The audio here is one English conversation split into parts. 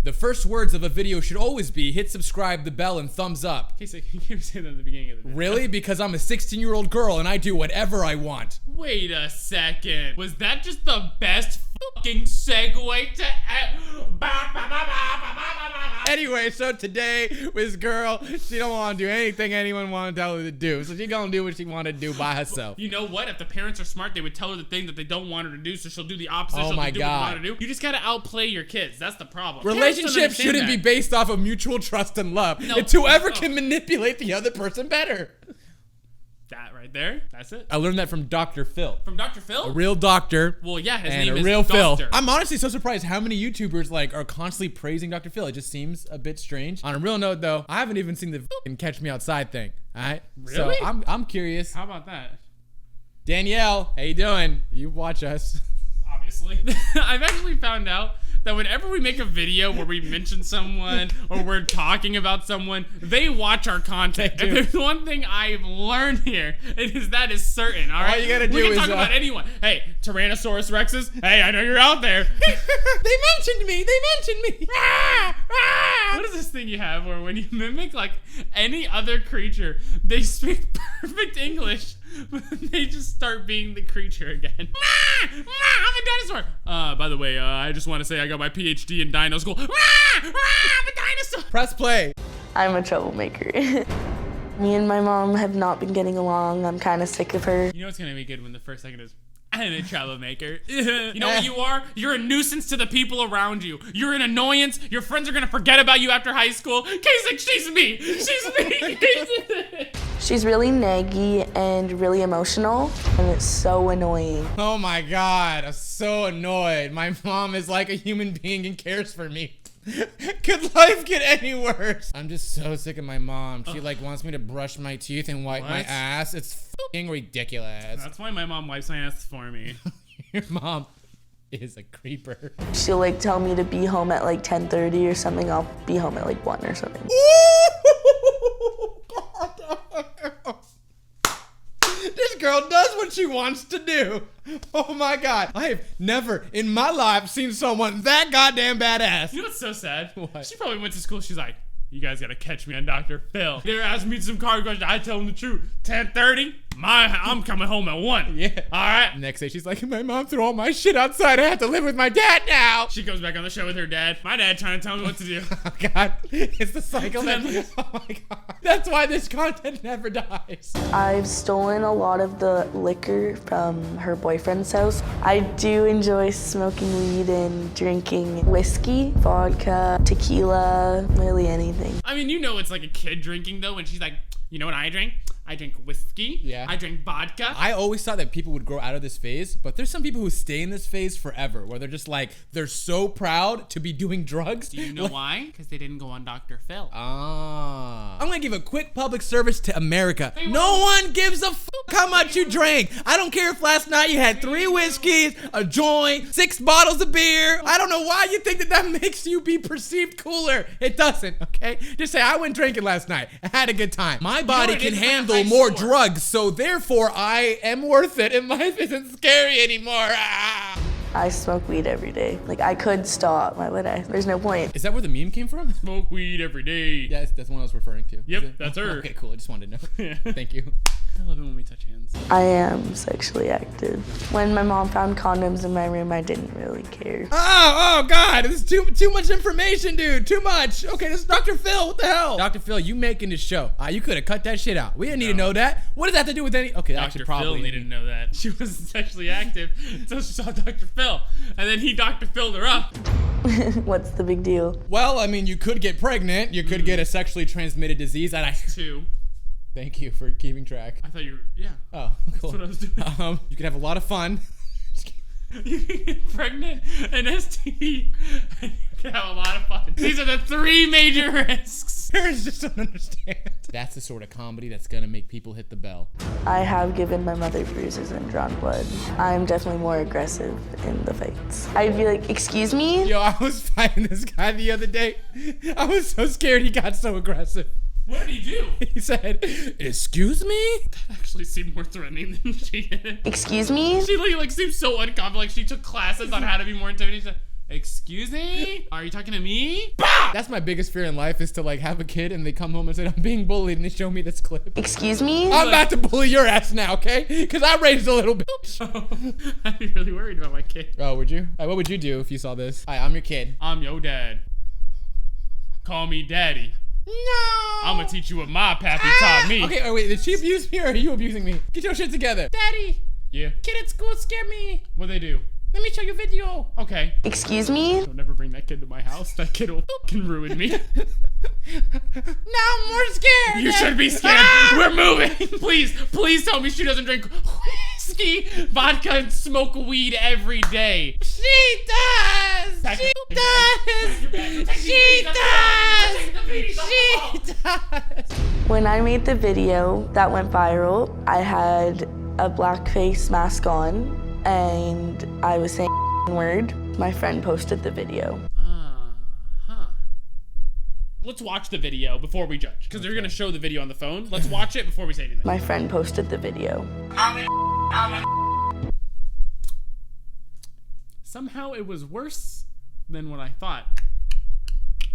The first words of a video should always be hit subscribe, the bell, and thumbs up. Okay, so you can't say that at the beginning of the video. Really? Because I'm a 16-year-old girl and I do whatever I want. Wait a second. Was that just the best fucking segue to Anyway, so today, this girl, she don't want to do anything anyone want to tell her to do. So she gonna do what she want to do by herself. You know what? If the parents are smart, they would tell her the thing that they don't want her to do, so she'll do the opposite. Oh my do God. what you want her to do. You just gotta outplay your kids. That's the problem. Relationships shouldn't be based off of mutual trust and love. No, it's whoever can manipulate the other person better. That right there. That's it. I learned that from Dr. Phil. From Dr. Phil? A real doctor. Well, yeah, his and name a is real Phil. Doctor. I'm honestly so surprised how many YouTubers like are constantly praising Dr. Phil. It just seems a bit strange. On a real note, though, I haven't even seen the f***ing Catch Me Outside thing. All right. Really? So I'm curious. How about that? Danielle, how you doing? You watch us. Obviously. I've actually found out that whenever we make a video where we mention someone or we're talking about someone, they watch our content. They do. If there's one thing I've learned here, it is that is certain, all right? All you gotta do we can is, talk about anyone. Hey, Tyrannosaurus Rexes. Hey, I know you're out there. They mentioned me. They mentioned me. What is this thing you have where when you mimic like any other creature, they speak perfect English, but they just start being the creature again? I'm a dinosaur. By the way, I just want to say I got my PhD in dino school. I'm a dinosaur. Press play. I'm a troublemaker. Me and my mom have not been getting along. I'm kind of sick of her. You know what's gonna be good when the first second is, I'm a troublemaker. You know what you are? You're a nuisance to the people around you. You're an annoyance. Your friends are gonna forget about you after high school. Kasich, she's me. She's me. She's really naggy and really emotional, and it's so annoying. Oh my God, I'm so annoyed. My mom is like a human being and cares for me. Could life get any worse? I'm just so sick of my mom. She like wants me to brush my teeth and wipe my ass. It's f***ing ridiculous. That's why my mom wipes my ass for me. Your mom is a creeper. She'll like tell me to be home at like 10:30 or something. I'll be home at like 1 or something. This girl does what she wants to do. Oh my God. I have never in my life seen someone that goddamn badass. You know what's so sad? What? She probably went to school. She's like, you guys gotta catch me on Dr. Phil. They were asking me some card questions. I tell them the truth. 10:30. I'm coming home at 1. Yeah. All right. Next day she's like, my mom threw all my shit outside. I have to live with my dad now. She goes back on the show with her dad. My dad trying to tell me what to do. Oh God, it's the cycle that, oh my God. That's why this content never dies. I've stolen a lot of the liquor from her boyfriend's house. I do enjoy smoking weed and drinking whiskey, vodka, tequila, really anything. I mean, you know it's like a kid drinking though when she's like, you know what I drink? I drink whiskey. Yeah. I drink vodka. I always thought that people would grow out of this phase, but there's some people who stay in this phase forever, where they're just like, they're so proud to be doing drugs. Do you know why? Because they didn't go on Dr. Phil. I'm gonna give a quick public service to America. They No one gives a f how much you drank. I don't care if last night you had 3 whiskeys, a joint, 6 bottles of beer. I don't know why you think that that makes you be perceived cooler. It doesn't, okay? Just say, I went drinking last night. I had a good time. My body what? can It's like a handle high more score. drugs, so therefore I am worth it and life isn't scary anymore. Ah. I smoke weed every day. Like, I could stop. Why would I? There's no point. Is that where the meme came from? Smoke weed every day. Yeah, that's the one I was referring to. Yep, Is it? that's her. Okay, cool. I just wanted to know. Yeah. Thank you. I love it when we touch hands. I am sexually active. When my mom found condoms in my room, I didn't really care. Oh God, this is too much information, dude. Too much. Okay, this is Dr. Phil. What the hell? Dr. Phil, you making this show. You could have cut that shit out. We didn't need to know that. What does that have to do with any? Okay, actually, Dr. probably Phil needed to know that. She wasn't sexually active until she saw Dr. Phil. And then he Dr. Phil'd her up. What's the big deal? Well, I mean, you could get pregnant. You could get a sexually transmitted disease. Two. Thank you for keeping track. I thought you were, yeah. Oh, cool. That's what I was doing. You could have a lot of fun. You can get pregnant, an STD, and you can have a lot of fun. These are the 3 major risks. Parents just don't understand. That's the sort of comedy that's gonna make people hit the bell. I have given my mother bruises and drawn blood. I'm definitely more aggressive in the fights. I'd be like, excuse me? Yo, I was fighting this guy the other day. I was so scared he got so aggressive. What did he do? He said, excuse me? That actually seemed more threatening than she did. Excuse me? She like seemed so uncomfortable, like she took classes on how to be more intimidating. She said, Excuse me? Are you talking to me? That's my biggest fear in life is to like have a kid and they come home and say, I'm being bullied, and they show me this clip. Excuse me? I'm about to bully your ass now, okay? Because I raised a little bitch. I'd be really worried about my kid. Oh, would you? What would you do if you saw this? Hi, I'm your kid. I'm your dad. Call me daddy. No! I'm gonna teach you what my pappy taught me. Okay, wait, did she abuse me or are you abusing me? Get your shit together. Daddy. Yeah. Kid at school scared me. What'd they do? Let me show you a video. Okay. Excuse me? Don't never bring that kid to my house. That kid will fucking ruin me. Now I'm more scared. You should be scared. We're moving. Please tell me she doesn't drink whiskey, vodka, and smoke weed every day. She does. She does. She does. She does. When I made the video that went viral, I had a blackface mask on and I was saying word. My friend posted the video. Let's watch the video before we judge, because they're gonna show the video on the phone. Let's watch it before we say anything. My friend posted the video. Somehow it was worse than what I thought.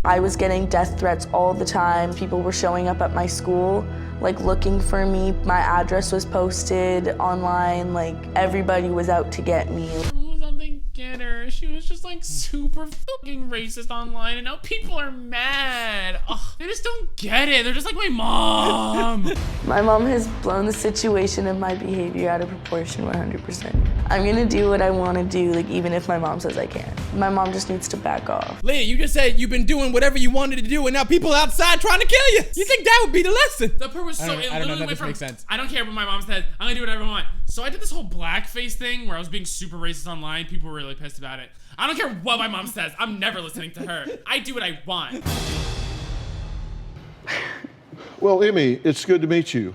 I was getting death threats all the time. People were showing up at my school, like looking for me. My address was posted online, like everybody was out to get me. Something get her. She was just like super fucking racist online, and now people are mad. Ugh, they just don't get it. They're just like my mom. My mom has blown the situation and my behavior out of proportion 100%. I'm gonna do what I wanna do, like even if my mom says I can't. My mom just needs to back off. Leah, you just said you've been doing whatever you wanted to do and now people outside trying to kill you. You think that would be the lesson? The part was so, it I don't know, literally that went doesn't from, make sense. I don't care what my mom said, I'm gonna do whatever I want. So I did this whole blackface thing where I was being super racist online. People were really pissed about it. I don't care what my mom says. I'm never listening to her. I do what I want. Well, Emmy, it's good to meet you.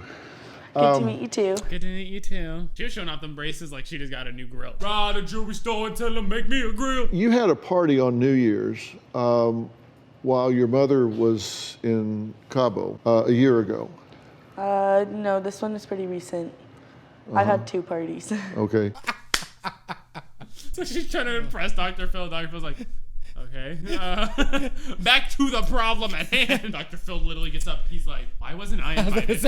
Good to meet you too. Good to meet you too. She was showing off them braces like she just got a new grill. Ride a jewelry store and tell them make me a grill. You had a party on New Year's while your mother was in Cabo a year ago. No, this one is pretty recent. I've had 2 parties. Okay. So she's trying to impress Dr. Phil. Dr. Phil's like, okay. Back to the problem at hand. Dr. Phil literally gets up. He's like, why wasn't I invited?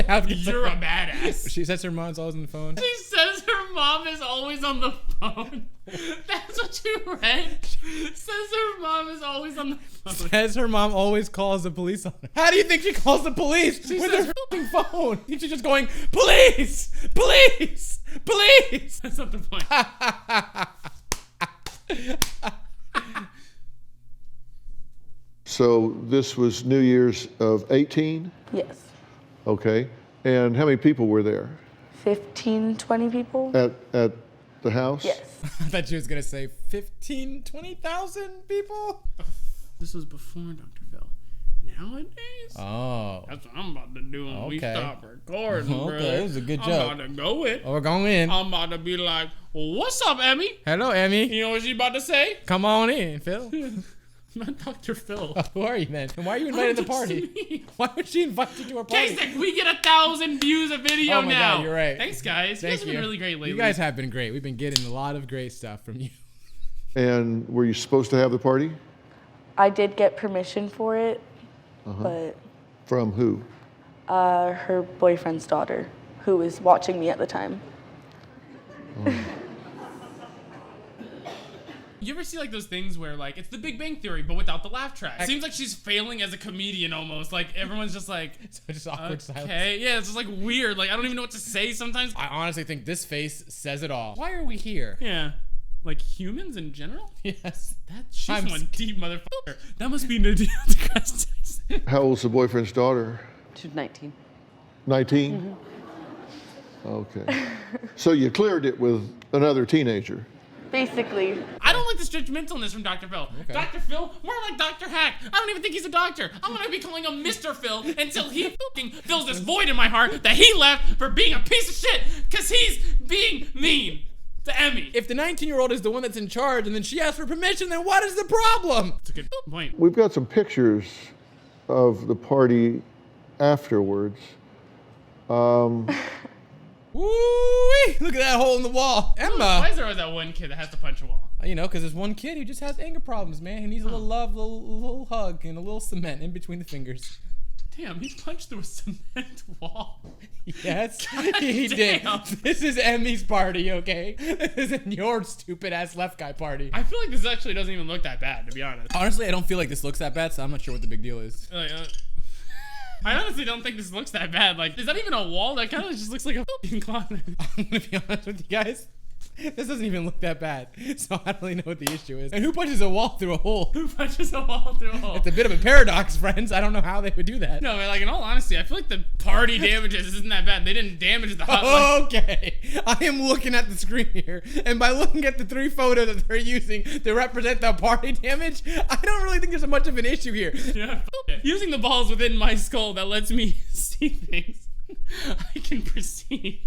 You're a badass. She says her mom's always on the phone. She says her mom is always on the phone. That's what you read. Says her mom is always on the phone. Says her mom always calls the police on her. How do you think she calls the police with says her fucking phone? She's just going, police, police, police. That's not the point. So this was New Year's of 18? Yes. Okay. And how many people were there 15, 20 people? at the house? Yes. I thought she was going to say 15, 20,000 people. This was before Dr. Phil. Nowadays? Oh. That's what I'm about to do when we Okay. stop recording, bro. Okay, that was a good I'm joke. about to go in. Oh, we're going in. I'm about to be like, what's up, Emmy? Hello, Emmy. You know what she about to say? Come on in, Phil. Not Dr. Phil. Who are you, man? And why are you invited to the party? Me. Why would she invite you to her party? Kasich, we get 1,000 views a video Oh my now. God, you're right. Thanks, guys. You guys have been really great lately. You guys have been great. We've been getting a lot of great stuff from you. And were you supposed to have the party? I did get permission for it, but From who? her boyfriend's daughter, who was watching me at the time. You ever see like those things where like it's the Big Bang Theory but without the laugh track? It seems like she's failing as a comedian almost. Like everyone's just like, So just awkward silence. okay, yeah, it's just like weird. Like I don't even know what to say sometimes. I honestly think this face says it all. Why are we here? Yeah, like humans in general. Yes. She's I'm one deep motherfucker. That must be Nadia deGrasse Tyson. How old's the boyfriend's daughter? She's 19. 19? Okay. So you cleared it with another teenager? Basically. I don't like this judgmentalness from Dr. Phil. Okay. Dr. Phil, more like Dr. Hack. I don't even think he's a doctor. I'm gonna be calling him Mr. Phil until he fucking fills this void in my heart that he left for being a piece of shit because he's being mean to Emmy. If the 19-year-old is the one that's in charge and then she asks for permission, then what is the problem? That's a good point. We've got some pictures of the party afterwards. Woo-wee! Look at that hole in the wall. Emma. Why is there always that one kid that has to punch a wall? You know, because there's one kid who just has anger problems, man. He needs a little love, little hug, and a little cement in between the fingers. Damn, he punched through a cement wall. Yes, he did. This is Emmy's party, okay? This isn't your stupid ass left guy party. I feel like this actually doesn't even look that bad, to be honest. Honestly, I don't feel like this looks that bad, so I'm not sure what the big deal is. I honestly don't think this looks that bad. Like, is that even a wall? That kind of just looks like a fucking closet. I'm gonna be honest with you guys. This doesn't even look that bad, so I don't really know what the issue is. And who punches a wall through a hole? Who punches a wall through a hole? It's a bit of a paradox, friends. I don't know how they would do that. No, like in all honesty, I feel like the party damages isn't that bad. They didn't damage the hotline. Okay, I am looking at the screen here, and by looking at the 3 photos that they're using to represent the party damage, I don't really think there's much of an issue here. Yeah, using the balls within my skull that lets me see things I can perceive.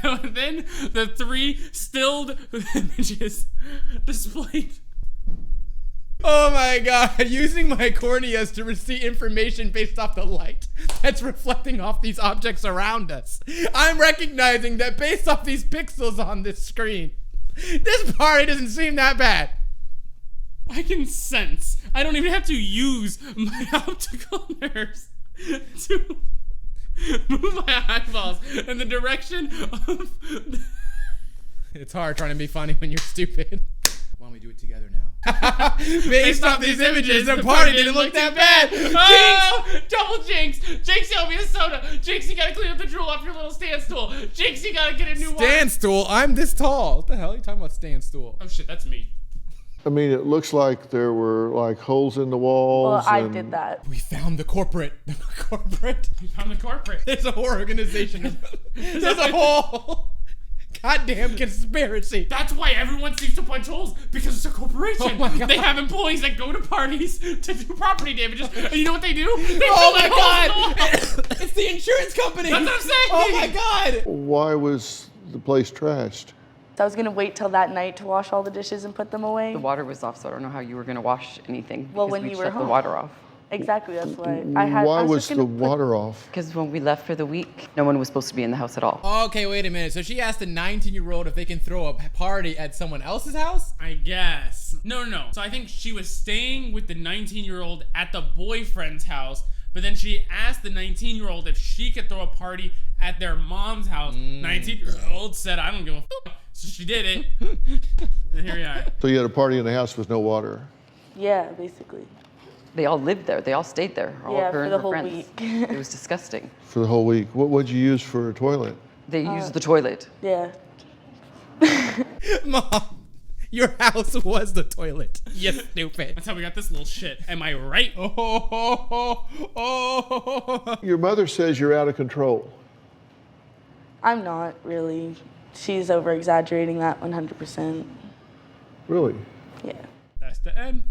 Now, then the 3 stilled images displayed. Oh my god, using my corneas to receive information based off the light that's reflecting off these objects around us. I'm recognizing that based off these pixels on this screen, this party doesn't seem that bad. I can sense. I don't even have to use my optical nerves to move my eyeballs in the direction of... It's hard trying to be funny when you're stupid. Why don't we do it together now? Based off these images, the party didn't look that bad. Oh, double jinx. Jinx, you owe me a soda. Jinx, you gotta clean up the drool off your little stand stool. Jinx, you gotta get a new one. Stand stool? I'm this tall. What the hell are you talking about stand stool? Oh shit, that's me. I mean, it looks like there were like holes in the walls. Well, I did that. We found the corporate. The corporate? We found the corporate. It's a whole organization. There's a whole goddamn conspiracy. That's why everyone seems to punch holes, because it's a corporation. Oh my God. They have employees that go to parties to do property damages. And you know what they do? They Oh fill my their holes in the wall. god! It's the insurance company! That's what I'm saying! Oh my god! Why was the place trashed? So I was gonna wait till that night to wash all the dishes and put them away. The water was off, so I don't know how you were going to wash anything. Well, because when we you were shut the home. water off. Exactly, that's why. Why was just gonna the water off? Because when we left for the week, no one was supposed to be in the house at all. Okay, wait a minute. So she asked a 19-year-old if they can throw a party at someone else's house? I guess. No. So I think she was staying with the 19-year-old at the boyfriend's house, but then she asked the 19-year-old if she could throw a party at their mom's house. 19-year-old said, I don't give a fuck. So she did it. And here we are. So you had a party in the house with no water. Yeah, basically. They all lived there. They all stayed there. All Yeah, of her for and the her whole friends. week. It was disgusting. For the whole week. What'd you use for a toilet? They used the toilet. Yeah. Mom, your house was the toilet. You stupid. That's how we got this little shit. Am I right? Oh. Your mother says you're out of control. I'm not really. She's over exaggerating that 100%. Really? Yeah. That's the end.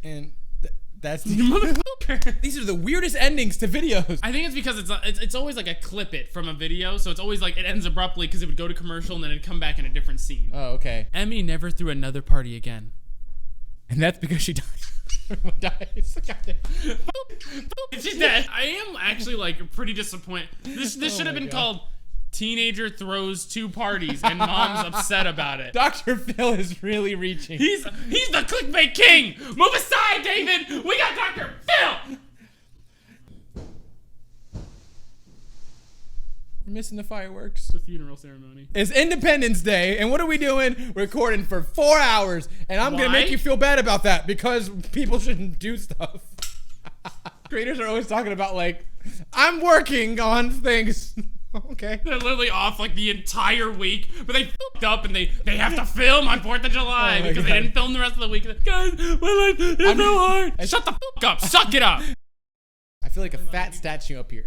And that's the... Motherfucker. These are the weirdest endings to videos. I think it's because it's always like a clip it from a video, so it's always like it ends abruptly because it would go to commercial and then it'd come back in a different scene. Oh, okay. Emmy never threw another party again. And that's because she died. Everyone dies. Goddamn. She's dead. I am actually like pretty disappointed. This should have been called Teenager Throws 2 Parties and Mom's Upset About It. Dr. Phil is really reaching. He's the clickbait king. Move aside, David. We got Dr. Phil. We're missing the fireworks. It's a funeral ceremony. It's Independence Day, and what are we doing? We're recording for 4 hours, and I'm gonna Why? make you feel bad about that because people shouldn't do stuff. Creators are always talking about like, I'm working on things. Okay. They're literally off like the entire week, but they fucked up and they have to film on 4th of July Oh my because God. they didn't film the rest of the week. Guys, my life is so hard. Shut the fuck up. Suck it up. I feel like a fat statue up here.